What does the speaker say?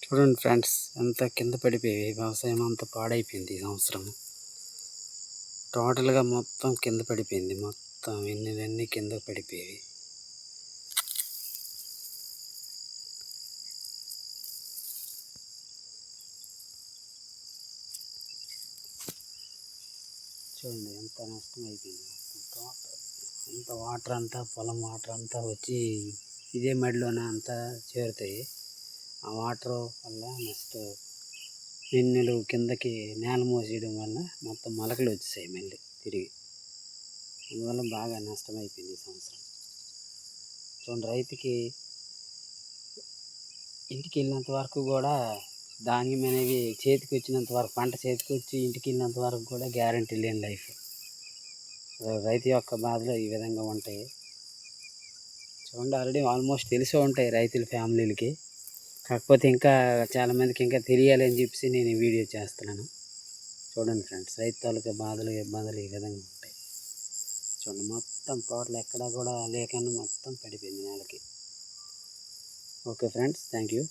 చూడండి ఫ్రెండ్స్, ఎంత కింద పడిపోయి వ్యవసాయం అంతా పాడైపోయింది ఈ సంవత్సరం. టోటల్గా మొత్తం కింద పడిపోయింది. మొత్తం ఎన్ని కింద పడిపోయేవి. చూడండి ఎంత నష్టం అయిపోయింది. అంత వాటర్ అంతా పొలం వాటర్ అంతా వచ్చి ఇదే మడిలోనే అంతా చేరుతాయి. ఆ వాటర్ వల్ల ఎన్నెలు కిందకి నేల మోసేయడం వల్ల మొత్తం మొలకలు వచ్చేసాయి మళ్ళీ తిరిగి. అందువల్ల బాగా నష్టమైపోయింది ఈ సంవత్సరం. చూడండి, రైతుకి ఇంటికి వెళ్ళినంత వరకు కూడా ధాన్యం అనేవి చేతికి వచ్చినంత వరకు, పంట చేతికి వచ్చి ఇంటికి వెళ్ళినంత వరకు కూడా గ్యారంటీ లేని లైఫ్. రైతు యొక్క బాధలు ఈ విధంగా ఉంటాయి. చూడండి, ఆల్రెడీ ఆల్మోస్ట్ తెలిసే ఉంటాయి రైతుల ఫ్యామిలీలకి. కాకపోతే ఇంకా చాలామందికి ఇంకా తెలియాలని చెప్పేసి నేను ఈ వీడియో చేస్తున్నాను. చూడండి ఫ్రెండ్స్, రైతు తాలూకా బాధలు ఇబ్బందులు ఈ విధంగా ఉంటాయి. చూడండి, మొత్తం టోటల్ ఎక్కడా కూడా లేకుండా మొత్తం పడిపోయింది నేలకి. Okay friends, thank you.